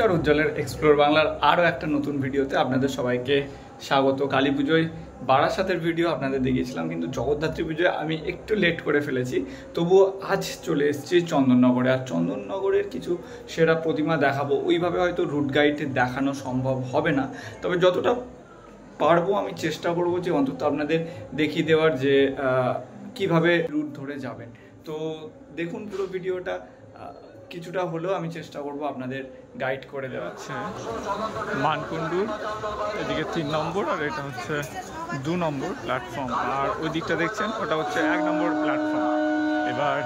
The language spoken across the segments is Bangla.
নমস্কার, উজ্জ্বলের এক্সপ্লোর বাংলার আরও একটা নতুন ভিডিওতে আপনাদের সবাইকে স্বাগত। কালী পুজোয় বারাসাতের ভিডিও আপনাদের দেখিয়েছিলাম, কিন্তু জগদ্ধাত্রী পুজোয় আমি একটু লেট করে ফেলেছি। তবুও আজ চলে এসেছি চন্দননগরে। আর চন্দননগরের কিছু সেরা প্রতিমা দেখাবো। ওইভাবে হয়তো রুট গাইডে দেখানো সম্ভব হবে না, তবে যতটা পারবো আমি চেষ্টা করব যে অন্তত আপনাদের দেখিয়ে দেওয়ার যে কিভাবে রুট ধরে যাবেন। তো দেখুন পুরো ভিডিওটা, কিছুটা হলেও আমি চেষ্টা করব আপনাদের গাইড করে দেওয়া। মানকুণ্ডুর এদিকে 3 নম্বর, আর এটা হচ্ছে 2 নম্বর প্ল্যাটফর্ম, আর ওই দিকটা দেখছেন ওটা হচ্ছে 1 নম্বর প্ল্যাটফর্ম। এবার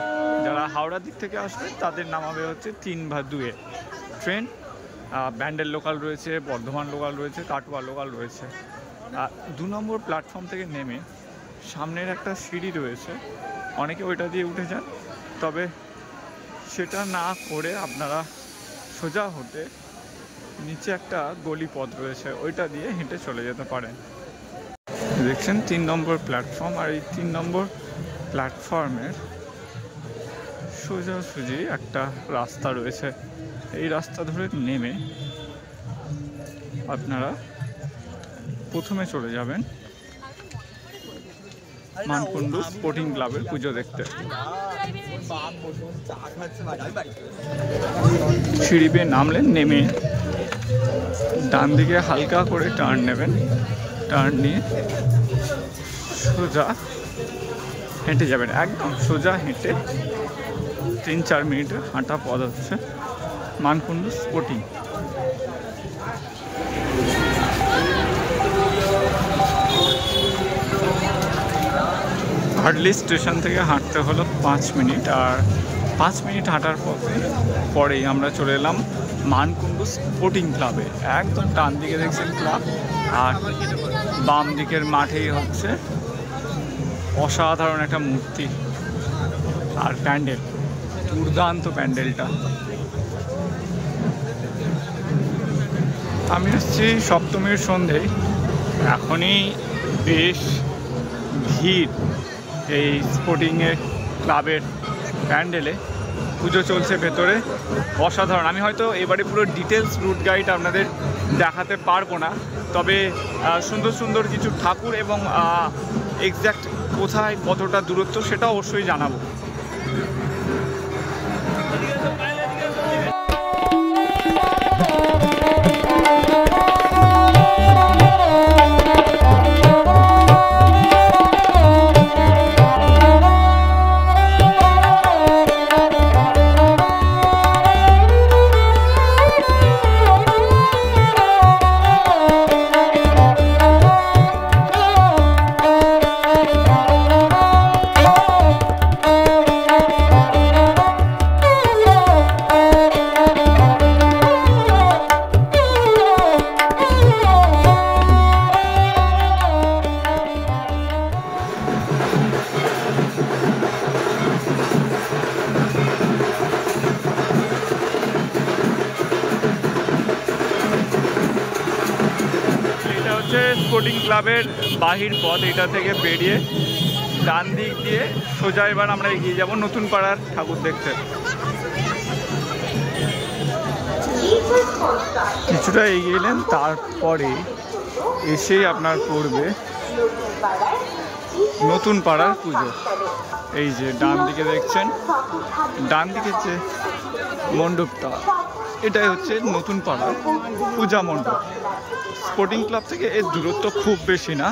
যারা হাওড়ার দিক থেকে আসবে তাদের নামাবে হচ্ছে 3 বা 2-এ ট্রেন। ব্যান্ডেল লোকাল রয়েছে, বর্ধমান লোকাল রয়েছে, কাটোয়া লোকাল রয়েছে। 2 নম্বর প্ল্যাটফর্ম থেকে নেমে সামনের একটা সিঁড়ি রয়েছে, অনেকে ওইটা দিয়ে উঠে যান, তবে সেটা না করে আপনারা সোজা হতে নিচে একটা গলি পথ রয়েছে, ওইটা দিয়ে হেঁটে চলে যেতে পারেন। দেখছেন 3 নম্বর প্ল্যাটফর্ম, আর এই 3 নম্বর প্ল্যাটফর্মের সোজাসুজি একটা রাস্তা রয়েছে। এই রাস্তা ধরে নেমে আপনারা প্রথমে চলে যাবেন মানকুণ্ডু স্পোর্টিং ক্লাবের পুজো দেখতে। সিঁড়ি বেয়ে নামলেন, নেমে ডান দিকে হালকা করে টার্ন নেবেন। টার্ন নিয়ে সোজা হেঁটে যাবেন, একদম সোজা হেঁটে 3-4 মিনিটের হাঁটা পথ হচ্ছে মানকুণ্ডু স্পোর্টিং। হার্ডলি স্টেশন থেকে হাঁটতে হলো 5 মিনিট, আর 5 মিনিট হাঁটার পরেই আমরা চলে এলাম মানকুণ্ডু স্পোর্টিং ক্লাবে। একদম ডান দিকে দেখছেন ক্লাব, আর বাম দিকের মাঠেই হচ্ছে অসাধারণ একটা মূর্তি আর প্যান্ডেল, দুর্দান্ত প্যান্ডেলটা। আমি আসছি সপ্তমীর সন্ধ্যেয়, এখনই বেশ ভিড় এই স্পোর্টিংয়ের ক্লাবের প্যান্ডেলে। পুজো চলছে ভেতরে, অসাধারণ। আমি হয়তো এবারে পুরো ডিটেলস রুট গাইড আপনাদের দেখাতে পারবো না, তবে সুন্দর সুন্দর কিছু ঠাকুর এবং এক্স্যাক্ট কোথায় কতটা দূরত্ব সেটা অবশ্যই জানাবো। স্পোর্টিং ক্লাবের বাহির পথ, এটা থেকে বেরিয়ে ডান দিক দিয়ে সোজা এবার আমরা এগিয়ে যাব নতুন পাড়ার ঠাকুর দেখতে। কিছুটা এগিয়ে এলেন, তারপরে এসেই আপনার পড়বে নতুন পাড়ার পুজো। এই যে ডান দিকে দেখছেন, ডান দিকে যে মণ্ডপটা, এটাই হচ্ছে নতুন পাড়ার পূজা মণ্ডপ। স্পোর্টিং ক্লাব থেকে এর দূরত্ব খুব বেশি না,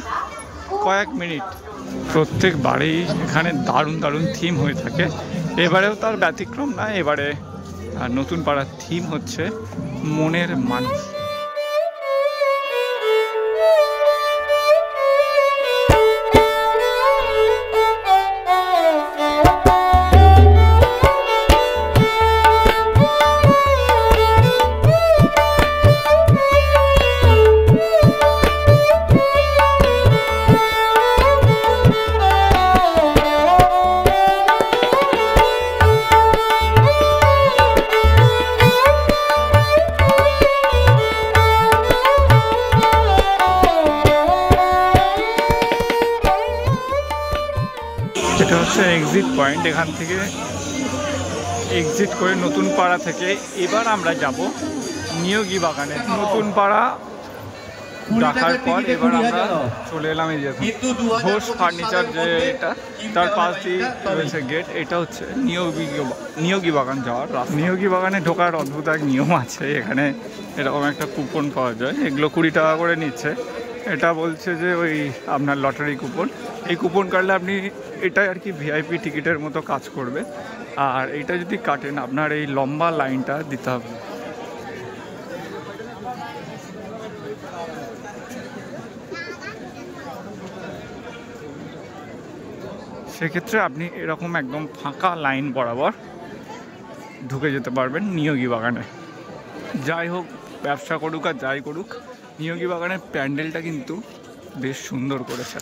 কয়েক মিনিট। প্রত্যেকবারেই এখানে দারুণ দারুণ থিম হয়ে থাকে, এবারেও তার ব্যতিক্রম না। এবারে নতুন পাড়ার থিম হচ্ছে মনের মানুষ। এটা হচ্ছে এক্সিট পয়েন্ট, এখান থেকে এক্সিট করে নতুন পাড়া থেকে এবার আমরা যাব নিয়োগী বাগানে নতুন পাড়া দেখার পর এবার আমরা চলে এলাম এই যে ঘোষ ফার্নিচার, যে এটা তার পাশ দিয়ে রয়েছে গেট। এটা হচ্ছে নিয়োগী বাগান যাওয়ার রাস্তা। নিয়োগী বাগানে ঢোকার অদ্ভুত এক নিয়ম আছে। এখানে এরকম একটা কুপন পাওয়া যায়, এগুলো 20 টাকা করে নিচ্ছে। এটা বলছে যে ওই আপনার লটারি কুপন, এই কুপন কাটলে আপনি এটা আর কি ভিআইপি টিকিটের মতো কাজ করবে। আর এইটা যদি কাটেন আপনার এই লম্বা লাইনটা দিতে হবে। সেক্ষেত্রে আপনি এরকম একদম ফাঁকা লাইন বরাবর ঢুকে যেতে পারবেন নিয়োগী বাগানে। যাই হোক, ব্যবসা করুক আর যাই করুক, নিয়োগী বাগানের প্যান্ডেলটা কিন্তু বেশ সুন্দর করেছে।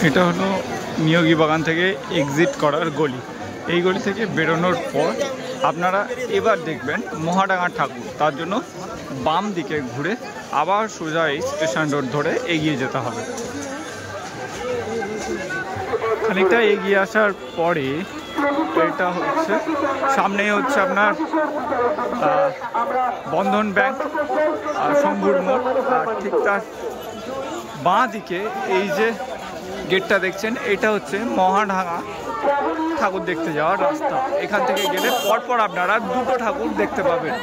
এটা হলো নিয়োগী বাগান থেকে এক্সিট করার গলি। এই গলি থেকে বেরোনোর পর আপনারা এবার দেখবেন মহাডাঙ্গা ঠাকুর। তার জন্য বাম দিকে ঘুরে আবার সোজা এই স্টেশন রোড ধরে এগিয়ে যেতে হবে। খানিকটা এগিয়ে আসার পরে এটা হচ্ছে সামনেই হচ্ছে আপনার বন্ধন ব্যাংক আর শম্ভুর মোড়। আর ঠিক তার বাঁ দিকে এই যে গেটটা দেখছেন, এটা হচ্ছে মহাডাঙ্গা ঠাকুর দেখতে যাওয়ার রাস্তা। এখান থেকে গেলে পরপর আপনারা দুটো ঠাকুর দেখতে পাবেন।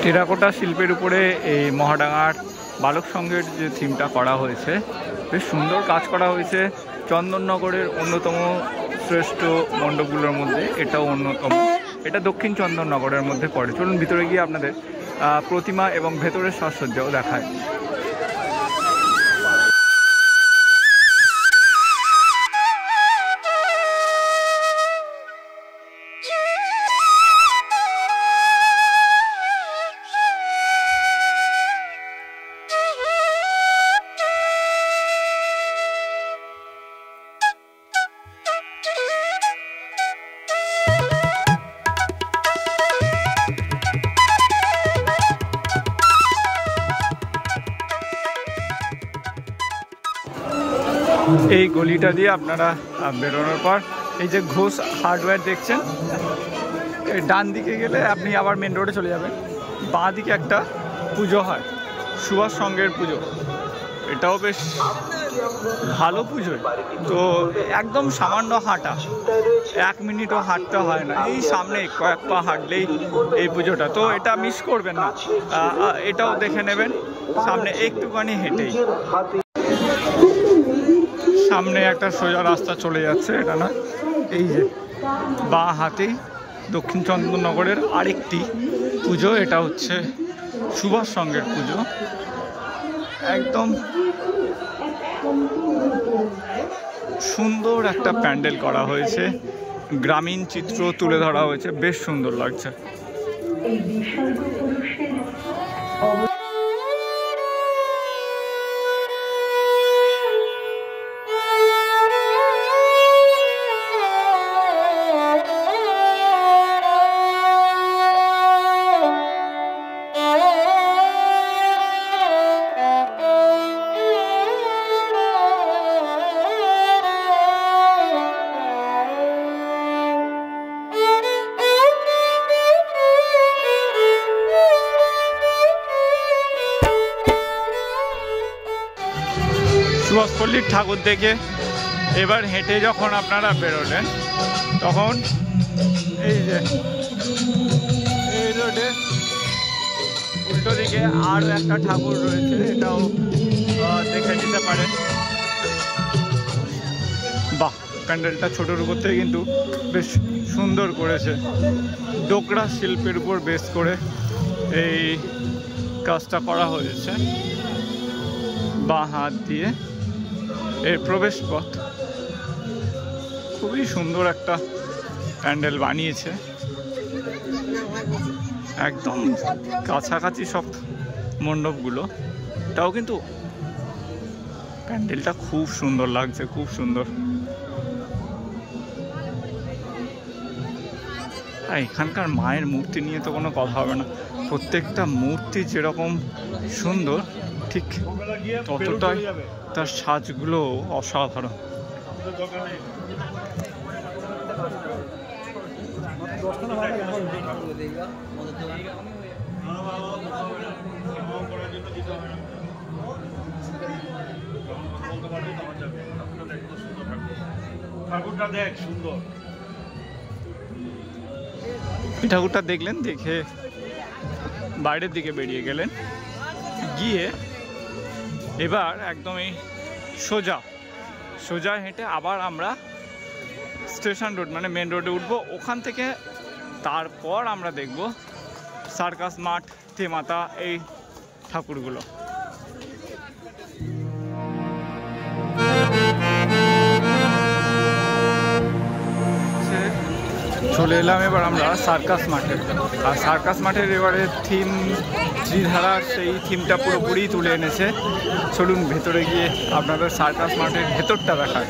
টেরাকোটা শিল্পের উপরে এই মহাডাঙ্গার বালক সংঘের যে থিমটা করা হয়েছে, বেশ সুন্দর কাজ করা হয়েছে। চন্দননগরের অন্যতম শ্রেষ্ঠ মণ্ডপগুলোর মধ্যে এটাও অন্যতম। এটা দক্ষিণ চন্দননগরের মধ্যে পড়ে। চলুন ভিতরে গিয়ে আপনাদের প্রতিমা এবং ভেতরের সাজসজ্জাও দেখায়। এই গলিটা দিয়ে আপনারা বেরোনোর পর এই যে ঘোষ হার্ডওয়্যার দেখছেন, ডান দিকে গেলে আপনি আবার মেন রোডে চলে যাবেন। বাঁ দিকে একটা পুজো হয়, সুভাষ সংঘের পুজো। এটাও বেশ ভালো পুজো। তো একদম সামান্য হাঁটা, 1 মিনিটও হাঁটতে হয় না। এই সামনে কয়েক পা হাঁটলেই এই পুজোটা। তো এটা মিস করবেন না, এটাও দেখে নেবেন সামনে একটুখানি হেঁটেই। সামনে একটা সোজা রাস্তা চলে যাচ্ছে, এটা না, এই যে বাঁ হাতেই দক্ষিণ চন্দননগরের আরেকটি পুজো। এটা হচ্ছে সুভাষ সংঘের পুজো। একদম সুন্দর একটা প্যান্ডেল করা হয়েছে, গ্রামীণ চিত্র তুলে ধরা হয়েছে, বেশ সুন্দর লাগছে। সুভাষপল্লীর ঠাকুর দেখে এবার হেঁটে যখন আপনারা বেরোলেন, তখন এই যে এই রোডে উল্টো দিকে আরও একটা ঠাকুর রয়েছে, এটাও দেখে নিতে পারেন। প্যান্ডেলটা ছোটোর উপর থেকে কিন্তু বেশ সুন্দর করেছে। ডোকরা শিল্পের উপর বেস করে এই কাজটা করা হয়েছে। বাঁ হাত দিয়ে এর প্রবেশ পথ, খুবই সুন্দর একটা প্যান্ডেল বানিয়েছে। একদম কাছাকাছি সব মণ্ডপগুলো, তাও কিন্তু প্যান্ডেলটা খুব সুন্দর লাগছে, খুব সুন্দর। আর এখানকার মায়ের মূর্তি নিয়ে তো কোনো কথা হবে না, প্রত্যেকটা মূর্তি যেরকম সুন্দর ঠিক ততটাই তার সাজগুলো অসাধারণ। ঠাকুরটা দেখ সুন্দর। ঠাকুরটা দেখলেন, দেখে বাইরের দিকে বেরিয়ে গেলেন, গিয়ে এবার একদমই সোজা সোজা হেঁটে আবার আমরা স্টেশন রোড মানে মেন রোডে উঠবো। ওখান থেকে তারপর আমরা দেখব সার্কাস মাঠ, তেমাতা, এই ঠাকুরগুলো। চলে এলাম এবার আমরা সার্কাস মাঠে। আর সার্কাস মাঠের এবারে থিম ত্রিধারার সেই থিমটা পুরোপুরি তুলে এনেছে। চলুন ভেতরে গিয়ে আপনাদের সার্কাস মাঠের ভেতরটা দেখায়।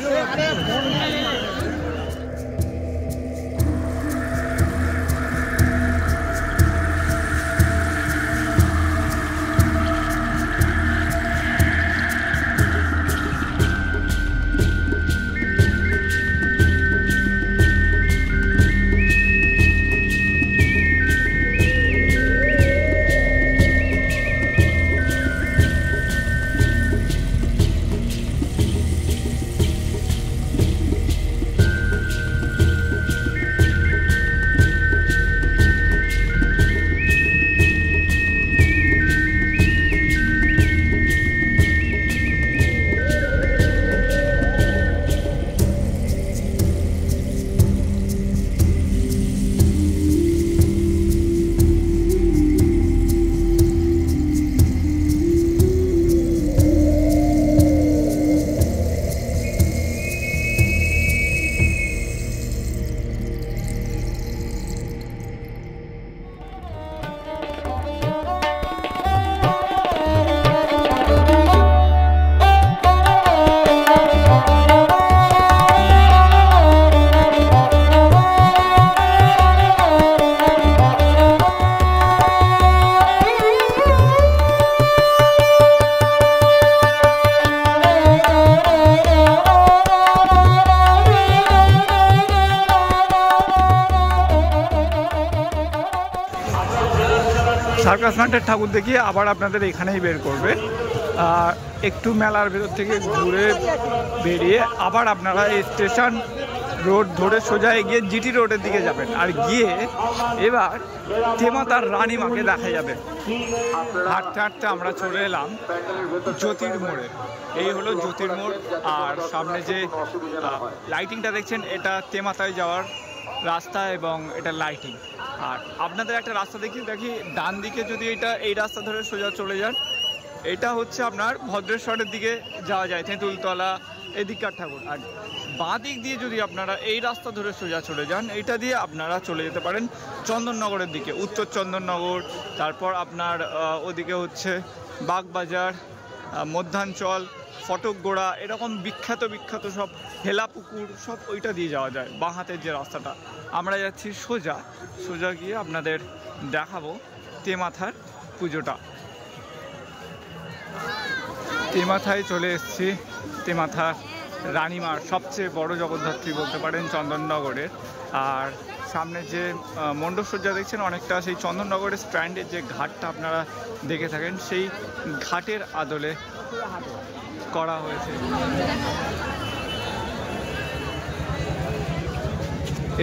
সার্কাস মাঠের ঠাকুর দেখিয়ে আবার আপনাদের এখানেই বের করবে। একটু মেলার ভেতর থেকে ঘুরে বেরিয়ে আবার আপনারা এই স্টেশন রোড ধরে সোজা এগিয়ে জিটি রোডের দিকে যাবেন। আর গিয়ে এবার তেমাতার রানীমাকে দেখা যাবে। হাঁটতে হাঁটতে আমরা চলে এলাম জ্যোতির মোড়ে। এই হলো জ্যোতির মোড়। আর সামনে যে লাইটিংটা দেখছেন এটা তেমাতায় যাওয়ার রাস্তা এবং এটা লাইটিং। আর আপনাদের একটা রাস্তা দেখি ডান দিকে যদি এই রাস্তা ধরে সোজা চলে যান, এটা হচ্ছে আপনার ভদ্রেশ্বরের দিকে যাওয়া যায়, তেঁতুলতলা এদিককার ঠাকুর। আর বাঁ দিক দিয়ে যদি আপনারা এই রাস্তা ধরে সোজা চলে যান, এটা দিয়ে আপনারা চলে যেতে পারেন চন্দননগরের দিকে, উত্তর চন্দননগর। তারপর আপনার ওদিকে হচ্ছে বাগবাজার, মধ্যাঞ্চল, ফটকগোড়া, এরকম বিখ্যাত বিখ্যাত সব হেলাপুকুর সব ওইটা দিয়ে যাওয়া যায়। বাঁ হাতের যে রাস্তাটা, আমরা যাচ্ছি সোজা সোজা গিয়ে আপনাদের দেখাবো তেমাথার পুজোটা। তেমাথায় চলে এসেছি। তেমাথা রানীমার সবচেয়ে বড় জগদ্ধাত্রী বলতে পারেন চন্দননগরের। আর সামনে যে মণ্ডপসজ্জা দেখছেন অনেকটা সেই চন্দননগরের স্ট্যান্ডের যে ঘাটটা আপনারা দেখে থাকেন, সেই ঘাটের আদলে করা হয়েছে।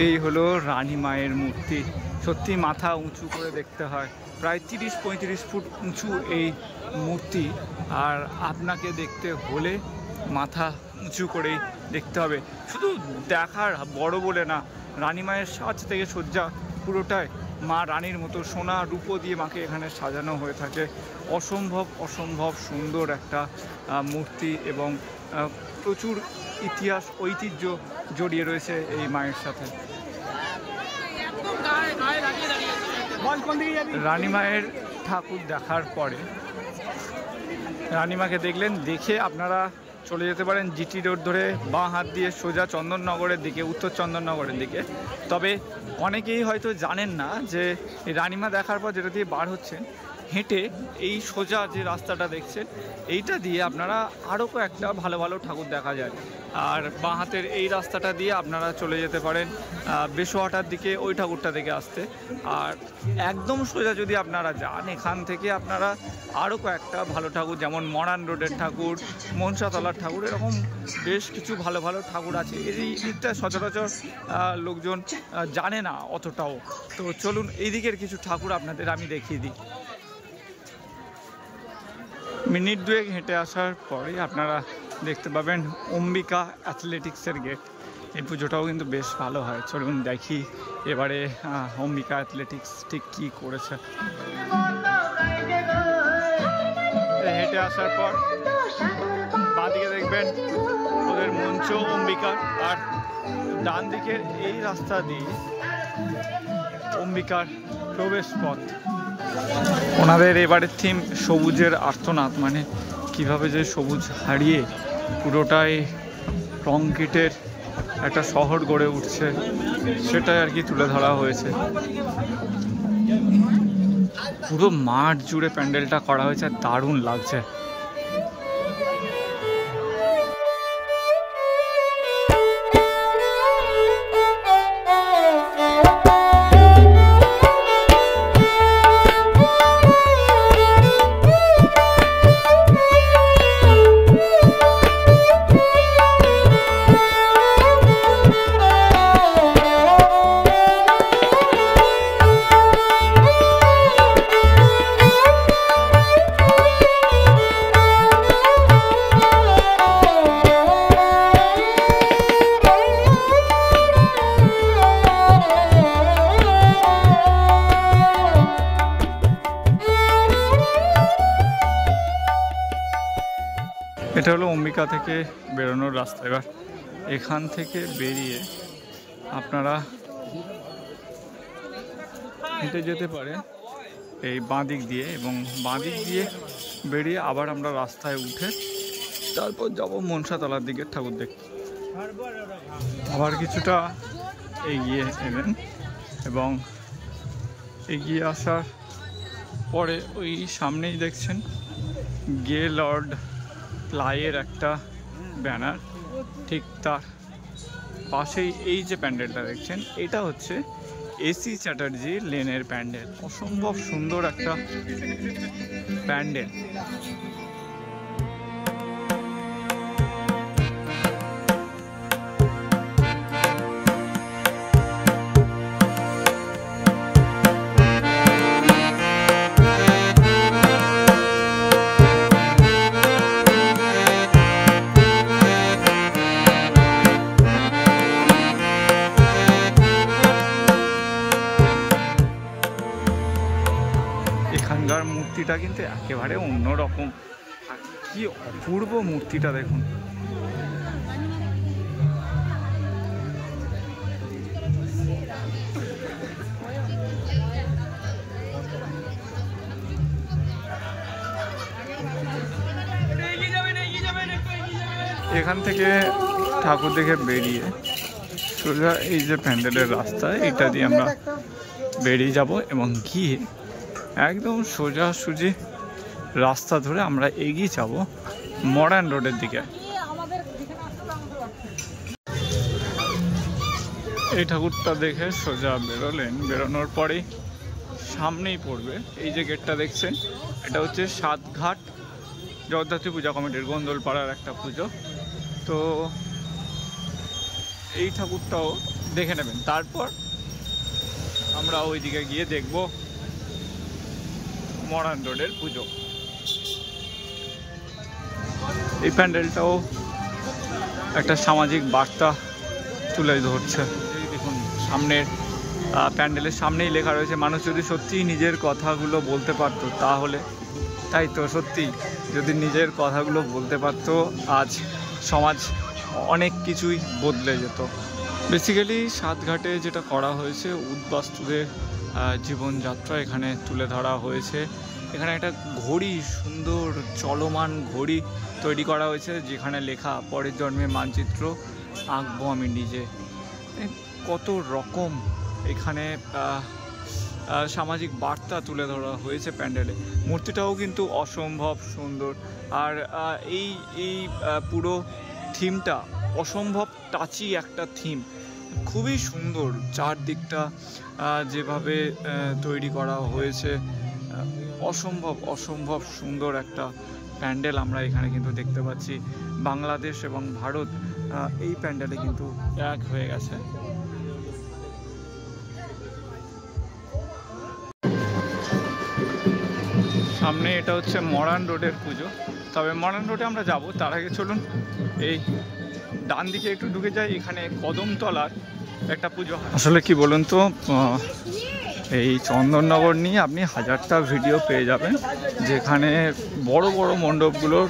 এই হলো রানী মায়ের মূর্তি। সত্যি মাথা উঁচু করে দেখতে হয়, প্রায় 30-35 ফুট উঁচু এই মূর্তি। আর আপনাকে দেখতে হলে মাথা উঁচু করেই দেখতে হবে। শুধু দেখার বড় বলে না, রানীমায়ের সাজ থেকে সজ্জা পুরোটাই মা রানীর মতো সোনা রূপো দিয়ে মাকে এখানে সাজানো হয়ে থাকে। অসম্ভব সুন্দর একটা মূর্তি এবং প্রচুর ইতিহাস ঐতিহ্য জড়িয়ে রয়েছে এই মায়ের সাথে। রানীমায়ের ঠাকুর দেখার পরে রানীমাকে দেখলেন, দেখে আপনারা চলে যেতে পারেন জিটি রোড ধরে বাঁ হাত দিয়ে সোজা চন্দননগরের দিকে, উত্তর চন্দননগরের দিকে। তবে অনেকেই হয়তো জানেন না যে এই রানীমা দেখার পর যেটা দিয়ে বার হচ্ছেন, হেঁটে এই সোজা যে রাস্তাটা দেখছেন এইটা দিয়ে আপনারা আরও কয়েকটা ভালো ঠাকুর দেখা যায়। আর বাঁ হাতের এই রাস্তাটা দিয়ে আপনারা চলে যেতে পারেন বেশোয়াটার দিকে, ওই ঠাকুরটা দেখে আসতে। আর একদম সোজা যদি আপনারা যান, এখান থেকে আপনারা আরও কয়েকটা ভালো ঠাকুর, যেমন মরান রোডের ঠাকুর, মনসাতলার ঠাকুর, এরকম বেশ কিছু ভালো ঠাকুর আছে। এই দিকটা সচরাচর লোকজন জানে না অতটাও। তো চলুন এই দিকের কিছু ঠাকুর আপনাদের আমি দেখিয়ে দিই। মিনিট দুয়েক হেঁটে আসার পরে আপনারা দেখতে পাবেন অম্বিকা অ্যাথলেটিক্সের গেট। এই পুজোটাও কিন্তু বেশ ভালো হয়। চলুন দেখি এবারে অম্বিকা অ্যাথলেটিক্স ঠিক কী করেছে। হেঁটে আসার পর বাঁদিকে দেখবেন ওদের মঞ্চ অম্বিকার, আর ডান দিকের এই রাস্তা দিয়ে অম্বিকার প্রবেশ পথ। ওনাদের এবারের থিম সবুজের আর্তনাদ, মানে কিভাবে যে সবুজ হারিয়ে পুরোটাই কংক্রিটের একটা শহর গড়ে উঠছে সেটাই আর কি তুলে ধরা হয়েছে। পুরো মাঠ জুড়ে প্যান্ডেলটা করা হয়েছে, দারুণ লাগছে। এটা হলো অম্বিকা থেকে বেরোনোর রাস্তা। এবার এখান থেকে বেরিয়ে আপনারা হেঁটে যেতে পারে এই বাঁ দিক দিয়ে, এবং বাঁ দিক দিয়ে বেরিয়ে আবার আমরা রাস্তায় উঠে তারপর যাব মনসাতলার দিকে ঠাকুর দেখতে। আবার কিছুটা এগিয়ে এলেন এবং এগিয়ে আসার পরে ওই সামনেই দেখছেন গেলর্ড প্লাইয়ের একটা ব্যানার, ঠিক তার পাশেই এই যে প্যান্ডেলটা দেখছেন এটা হচ্ছে এসি চ্যাটার্জি লেনের প্যান্ডেল। অসম্ভব সুন্দর একটা প্যান্ডেল। এখানকার মূর্তিটা কিন্তু একেবারে অন্যরকম, আর কি অপূর্ব মূর্তিটা দেখুন। এখান থেকে ঠাকুর দেখে বেরিয়ে সোজা এই যে প্যান্ডেলের রাস্তা, এটা দিয়ে আমরা বেরিয়ে যাব এবং গিয়ে একদম সোজাসুজি রাস্তা ধরে আমরা এগিয়ে যাব মডার্ন রোডের দিকে। এই ঠাকুরটা দেখে সোজা বেরোলেন, বেরোনোর পরেই সামনেই পড়বে এই যে গেটটা দেখছেন, এটা হচ্ছে সাতঘাট জগদ্ধাত্রী পূজা কমিটির গোন্দলপাড়ার একটা পুজো। তো এই ঠাকুরটাও দেখে নেবেন, তারপর আমরা ওইদিকে গিয়ে দেখব মডার্ন রোডের পুজো। এই প্যান্ডেলটাও একটা সামাজিক বার্তা তুলে ধরছে। এই দেখুন সামনের প্যান্ডেলের সামনেই লেখা রয়েছে, মানুষ যদি সত্যিই নিজের কথাগুলো বলতে পারতো তাহলে, তাই তো সত্যি যদি নিজের কথাগুলো বলতে পারতো আজ সমাজ অনেক কিছুই বদলে যেত। বেসিক্যালি সাতঘাটে যেটা করা হয়েছে উদ্বাস্তুদের জীবনযাত্রা এখানে তুলে ধরা হয়েছে। এখানে একটা ঘড়ি, সুন্দর চলমান ঘড়ি তৈরি করা হয়েছে যেখানে লেখা পরের জন্মে মানচিত্র আঁকবো আমি নিজে। কত রকম এখানে সামাজিক বার্তা তুলে ধরা হয়েছে প্যান্ডেলে। মূর্তিটাও কিন্তু অসম্ভব সুন্দর। আর এই পুরো থিমটা অসম্ভব টাচি একটা থিম, খুবই সুন্দর। চারদিকটা যেভাবে তৈরি করা হয়েছে অসম্ভব সুন্দর একটা প্যান্ডেল আমরা এখানে কিন্তু দেখতে পাচ্ছি। বাংলাদেশ এবং ভারত এই প্যান্ডেলে কিন্তু এক হয়ে গেছে। সামনে এটা হচ্ছে মরান রোডের পুজো। তবে মরান রোডে আমরা যাব, তার আগে চলুন এই ডান দিকে একটু ঢুকে যাই। এখানে কদমতলার একটা পুজো। আসলে কি বলুন তো, এই চন্দননগর নিয়ে আপনি হাজারটা ভিডিও পেয়ে যাবেন, যেখানে বড় বড় মণ্ডপগুলোর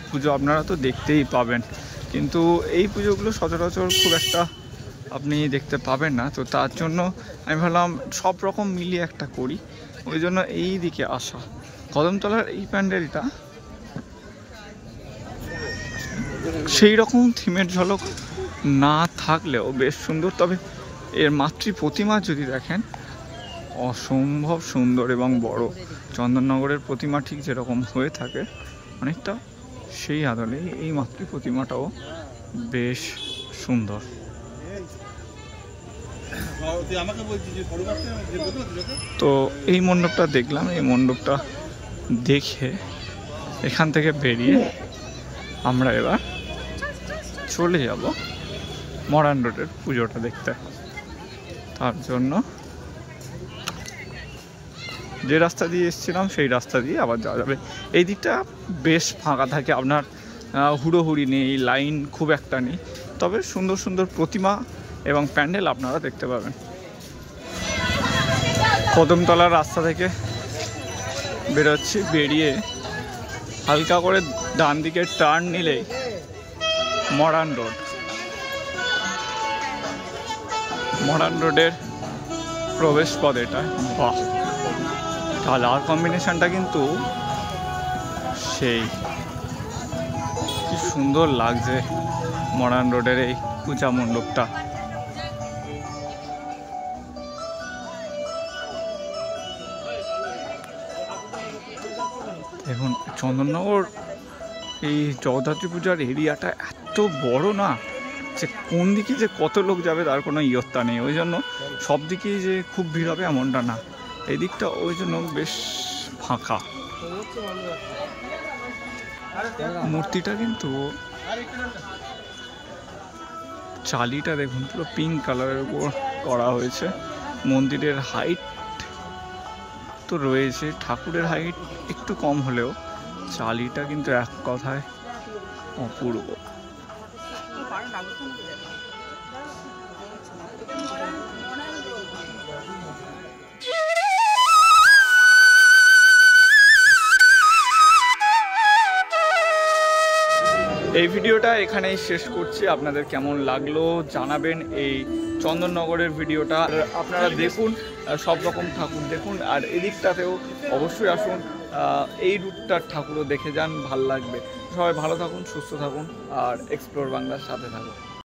পুজো আপনারা তো দেখতেই পাবেন, কিন্তু এই পুজোগুলো সচরাচর খুব একটা আপনি দেখতে পাবেন না। তো তার জন্য আমি ভাবলাম সব রকম মিলিয়ে একটা করি, ওই জন্য এই দিকে আসা। কদমতলার এই প্যান্ডেলটা সেই রকম থিমের ঝলক না থাকলেও বেশ সুন্দর। তবে এর মাতৃ প্রতিমা যদি দেখেন অসম্ভব সুন্দর এবং বড়। চন্দননগরের প্রতিমা ঠিক যেরকম হয়ে থাকে অনেকটা সেই আদলে এই মাতৃ প্রতিমাটাও বেশ সুন্দর। তো এই মণ্ডপটা দেখলাম, এই মণ্ডপটা দেখে এখান থেকে বেরিয়ে আমরা এবার চলে যাব মরান রোডের পুজোটা দেখতে। তার জন্য যে রাস্তা দিয়ে এসেছিলাম সেই রাস্তা দিয়ে আবার যাওয়া যাবে। এই দিকটা বেশ ফাঁকা থাকে, আপনার হুড়োহুড়ি নেই, লাইন খুব একটা নেই, তবে সুন্দর সুন্দর প্রতিমা এবং প্যান্ডেল আপনারা দেখতে পাবেন। কদমতলার রাস্তা থেকে বেরোচ্ছি, বেরিয়ে হালকা করে ডান দিকে টার্ন নিলেই মরান রোড। মরান রোডের প্রবেশ পথ এটা। বাহ, কালার কম্বিনেশনটা কিন্তু সেই, কি সুন্দর লাগছে মরান রোডের এই পূজা মণ্ডপটা। দেখুন চন্দননগর এই জগদ্ধাত্রী পূজার এরিয়াটা এত বড় না, যে কোন দিকে যে কত লোক যাবে তার কোনো ইয়ত্তা নেই। ওই জন্য সব দিকেই যে খুব ভিড় হবে এমনটা না, এই দিকটা ওই জন্য বেশ ফাঁকা। মূর্তিটা কিন্তু চালিটা দেখুন পুরো পিঙ্ক কালারের উপর করা হয়েছে। মন্দিরের হাইট তো রয়েছে, ঠাকুরের হাইট একটু কম হলেও চালিটা কিন্তু এক কথায় অপূর্ব। এই ভিডিওটা এখানেই শেষ করছি। আপনাদের কেমন লাগলো জানাবেন এই চন্দননগরের ভিডিওটা। আপনারা দেখুন, সব রকম ঠাকুর দেখুন, আর এদিকটাতেও অবশ্যই আসুন, এই রুটটার ঠাকুরও দেখে যান, ভাল লাগবে। সবাই ভালো থাকুন, সুস্থ থাকুন, আর এক্সপ্লোর বাংলার সাথে থাকুন।